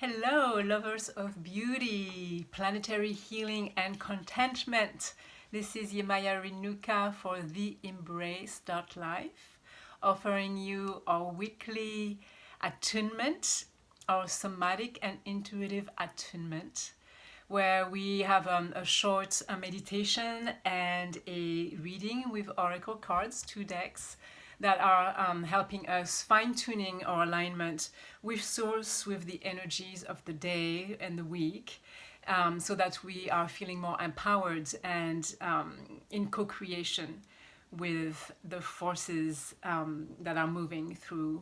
Hello, lovers of beauty, planetary healing, and contentment. This is Yemaya Renuka for theembrace.life, offering you our weekly attunement, our somatic and intuitive attunement, where we have a short meditation and a reading with oracle cards, 2 decks, that are helping us fine-tuning our alignment with source, with the energies of the day and the week, so that we are feeling more empowered and in co-creation with the forces that are moving through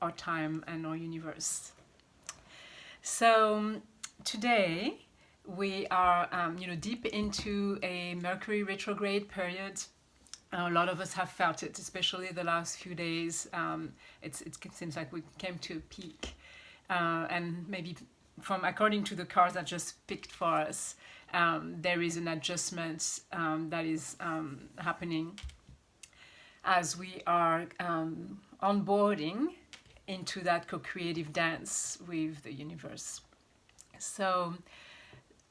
our time and our universe. So today we are deep into a Mercury retrograde period. A lot of us have felt it, especially the last few days. It seems like we came to a peak, and maybe according to the cards I just picked for us, there is an adjustment that is happening as we are onboarding into that co-creative dance with the universe. So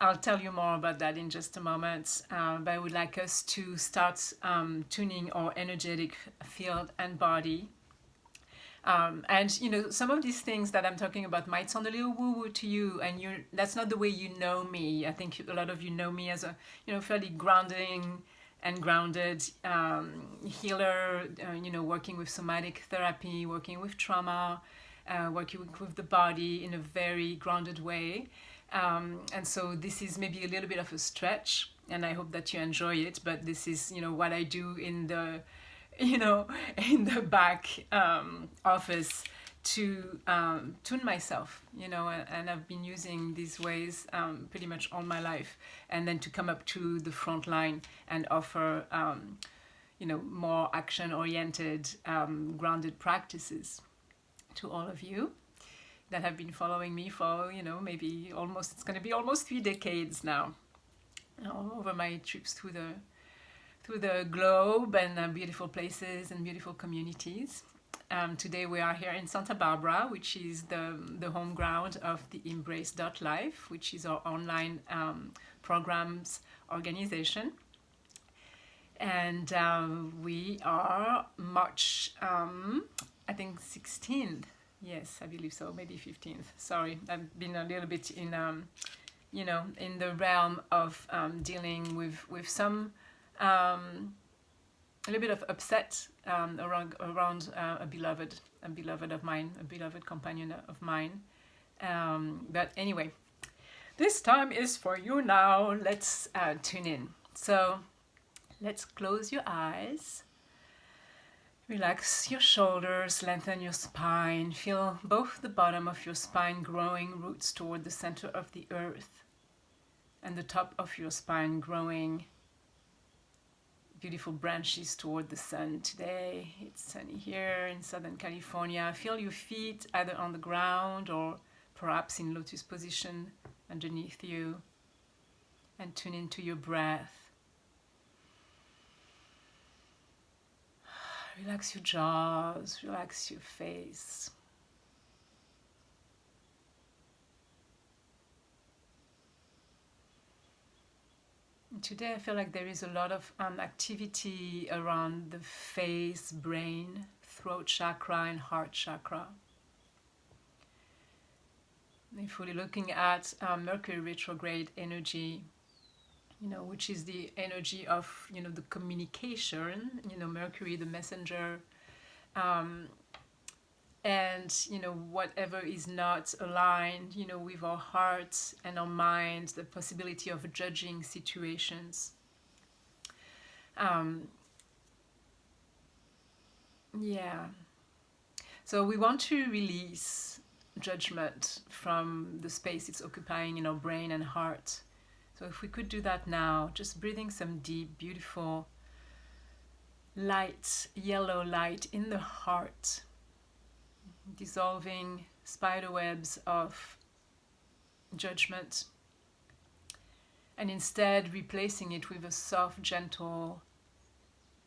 I'll tell you more about that in just a moment, but I would like us to start tuning our energetic field and body. And some of these things that I'm talking about might sound a little woo-woo to you, and that's not the way you know me. I think a lot of you know me as a fairly grounded healer, working with somatic therapy, working with trauma, working with the body in a very grounded way. And so this is maybe a little bit of a stretch, and I hope that you enjoy it, but this is what I do in the in the back office to tune myself, and I've been using these ways pretty much all my life, and then to come up to the front line and offer more action oriented grounded practices to all of you that have been following me for maybe it's going to be almost 3 decades now, all over my trips through the globe and beautiful places and beautiful communities. Today we are here in Santa Barbara, which is the home ground of the Embrace.life, which is our online programs organization. And we are March, I think 16th. Yes, I believe so. Maybe 15th. Sorry, I've been a little bit in in the realm of dealing with some a little bit of upset around a beloved of mine, a beloved companion of mine. But anyway, this time is for you now. Let's tune in. So let's close your eyes. Relax your shoulders, lengthen your spine. Feel both the bottom of your spine growing roots toward the center of the earth, and the top of your spine growing beautiful branches toward the sun. Today it's sunny here in Southern California. Feel your feet either on the ground or perhaps in lotus position underneath you, and tune into your breath. Relax your jaws, relax your face. Today I feel like there is a lot of activity around the face, brain, throat chakra and heart chakra. If we're looking at Mercury retrograde energy, which is the energy of the communication, Mercury the messenger, and whatever is not aligned with our hearts and our minds, the possibility of judging situations. So we want to release judgment from the space it's occupying in our brain and heart. So if we could do that now, just breathing some deep, beautiful light, yellow light in the heart, dissolving spider webs of judgment, and instead replacing it with a soft, gentle,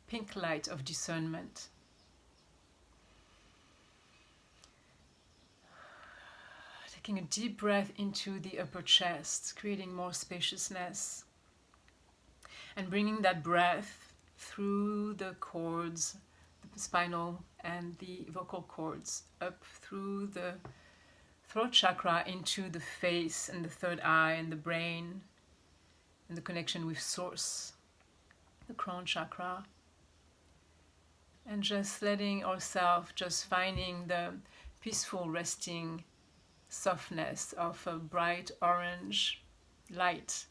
pink light of discernment. Taking a deep breath into the upper chest, creating more spaciousness. And bringing that breath through the cords, the spinal and the vocal cords, up through the throat chakra into the face and the third eye and the brain and the connection with source, the crown chakra. And just letting ourselves, just finding the peaceful resting softness of a bright orange light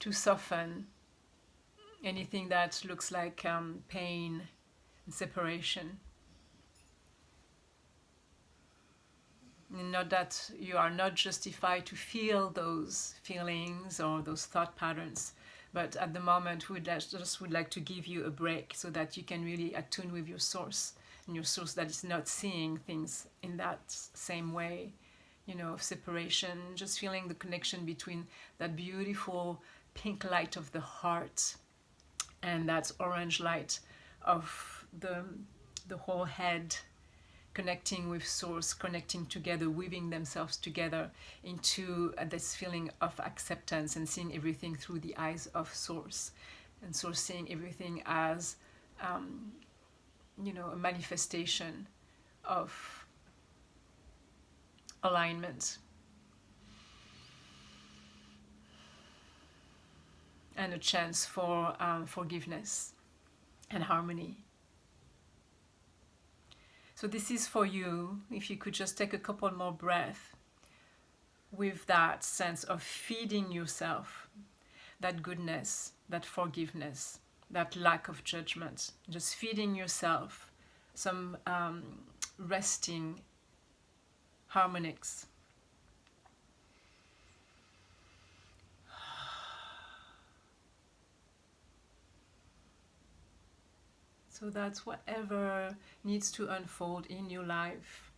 to soften anything that looks like pain and separation. And not that you are not justified to feel those feelings or those thought patterns, but at the moment we just would like to give you a break so that you can really attune with your source, and your source that is not seeing things in that same way, you know, of separation, just feeling the connection between that beautiful pink light of the heart and that orange light of the whole head, connecting with source, connecting together, weaving themselves together into this feeling of acceptance and seeing everything through the eyes of source, and source seeing everything as you know, a manifestation of alignment and a chance for forgiveness and harmony. So this is for you, if you could just take a couple more breaths with that sense of feeding yourself, that goodness, that forgiveness, that lack of judgment, just feeding yourself some resting harmonics. So that whatever needs to unfold in your life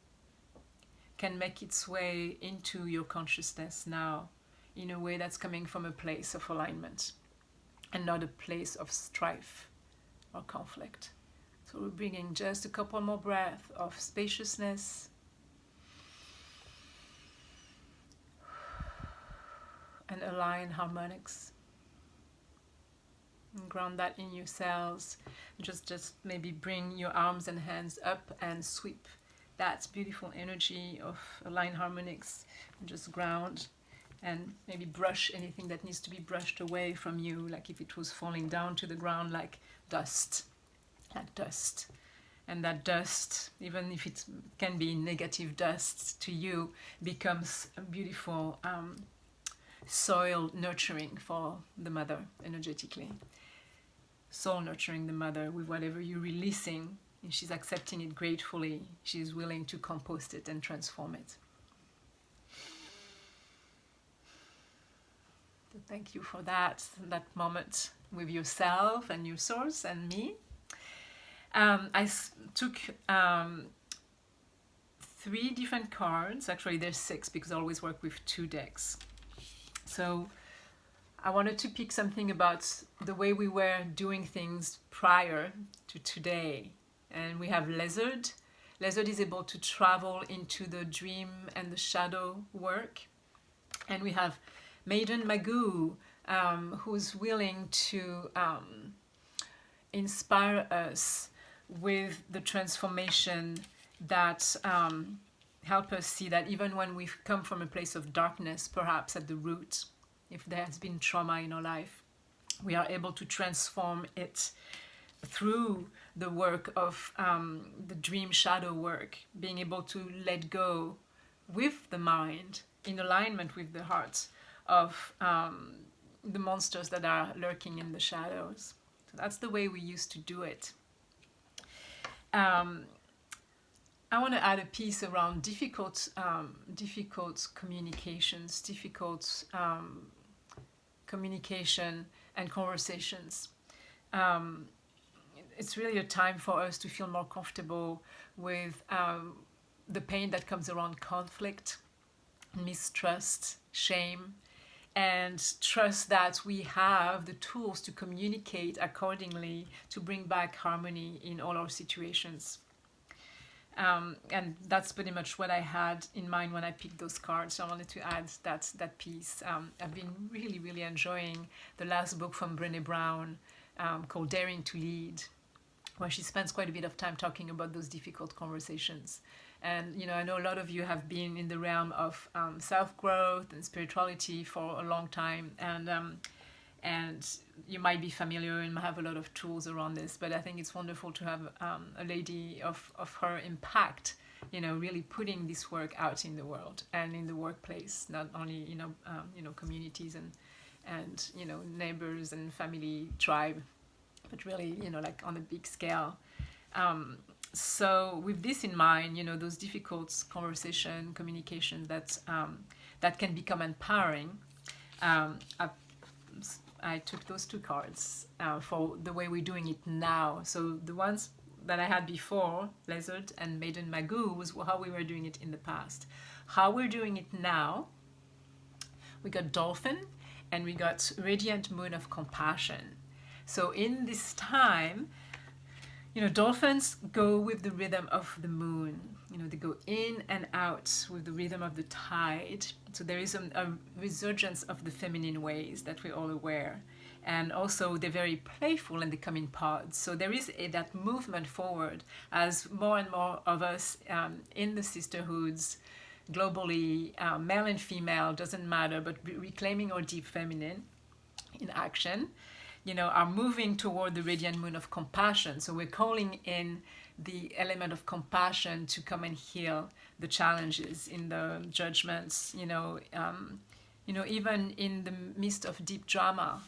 can make its way into your consciousness now in a way that's coming from a place of alignment and not a place of strife or conflict. So we're bringing just a couple more breaths of spaciousness and align harmonics. And ground that in your cells. Just maybe bring your arms and hands up and sweep that beautiful energy of aligned harmonics. And just ground and maybe brush anything that needs to be brushed away from you, like if it was falling down to the ground like dust. And that dust, even if it can be negative dust to you, becomes a beautiful soil nurturing for the mother energetically. Soul nurturing the mother with whatever you're releasing, and she's accepting it gratefully. She's willing to compost it and transform it. So thank you for that moment with yourself and your source and me. I took 3 different cards. Actually, there's 6 because I always work with 2 decks. So I wanted to pick something about the way we were doing things prior to today. And we have Lizard. Lizard is able to travel into the dream and the shadow work. And we have Maiden Magoo, who's willing to inspire us with the transformation that help us see that even when we've come from a place of darkness, perhaps at the root, if there has been trauma in our life, we are able to transform it through the work of the dream shadow work, being able to let go with the mind, in alignment with the heart, of the monsters that are lurking in the shadows. So that's the way we used to do it. I want to add a piece around difficult communications, difficult communication and conversations. It's really a time for us to feel more comfortable with the pain that comes around conflict, mistrust, shame, and trust that we have the tools to communicate accordingly to bring back harmony in all our situations. And that's pretty much what I had in mind when I picked those cards. So I wanted to add that piece. I've been really, really enjoying the last book from Brené Brown called Daring to Lead, where she spends quite a bit of time talking about those difficult conversations. And I know a lot of you have been in the realm of self-growth and spirituality for a long time, and you might be familiar and have a lot of tools around this, but I think it's wonderful to have a lady of her impact, really putting this work out in the world and in the workplace, not only communities and neighbors and family, tribe, but really like on a big scale. So with this in mind, those difficult communication that can become empowering. I took those two cards for the way we're doing it now. So the ones that I had before, Lizard and Maiden Magoo, was how we were doing it in the past. How we're doing it now, we got Dolphin and we got Radiant Moon of Compassion. So in this time, dolphins go with the rhythm of the moon. They go in and out with the rhythm of the tide. So there is a resurgence of the feminine ways that we're all aware. And also they're very playful and they come in pods. So there is that movement forward as more and more of us in the sisterhoods, globally, male and female, doesn't matter, but reclaiming our deep feminine in action, are moving toward the radiant moon of compassion. So we're calling in the element of compassion to come and heal the challenges in the judgments, even in the midst of deep drama,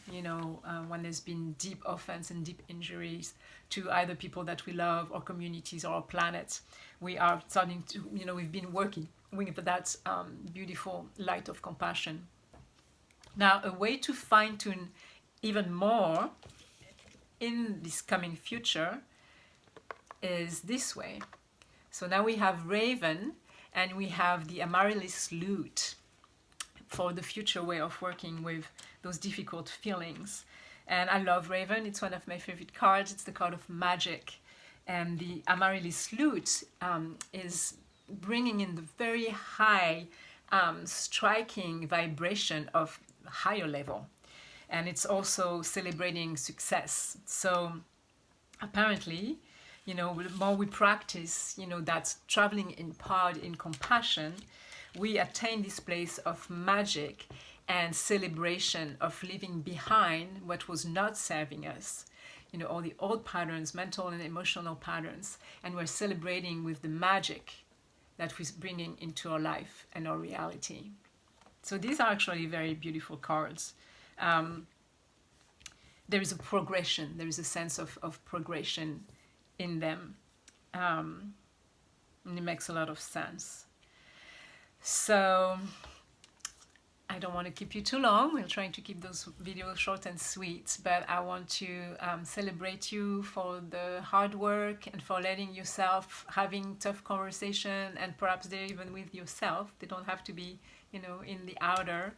when there's been deep offense and deep injuries to either people that we love or communities or our planet, we are starting to, we've been working with that beautiful light of compassion. Now, a way to fine-tune even more in this coming future is this way. So now we have Raven and we have the Amaryllis Lute for the future way of working with those difficult feelings. And I love Raven. It's one of my favorite cards. It's the card of magic. And the Amaryllis Lute is bringing in the very high, striking vibration of higher level. And it's also celebrating success. So apparently, the more we practice, that traveling in pod, in compassion, we attain this place of magic and celebration of leaving behind what was not serving us, all the old patterns, mental and emotional patterns, and we're celebrating with the magic that we're bringing into our life and our reality. So these are actually very beautiful cards. There is a progression, there is a sense of progression in them. And it makes a lot of sense. So I don't want to keep you too long. We're trying to keep those videos short and sweet, but I want to celebrate you for the hard work and for letting yourself having tough conversation, and perhaps they're even with yourself. They don't have to be, in the outer,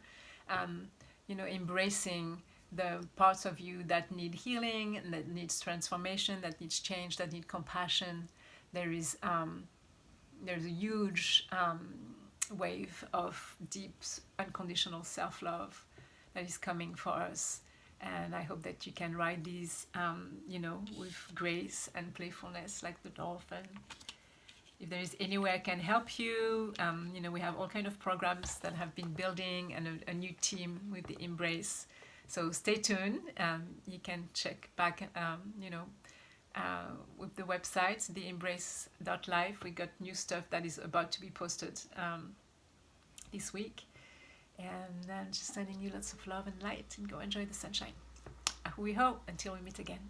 embracing the parts of you that need healing and that needs transformation, that needs change, that need compassion. There's a huge wave of deep unconditional self-love that is coming for us, and I hope that you can ride these with grace and playfulness like the dolphin. If there is any way I can help you, we have all kinds of programs that have been building, and a new team with the Embrace. So stay tuned. You can check back, with the website, theembrace.life. We got new stuff that is about to be posted this week. And just sending you lots of love and light, and go enjoy the sunshine. Ahui ho, until we meet again.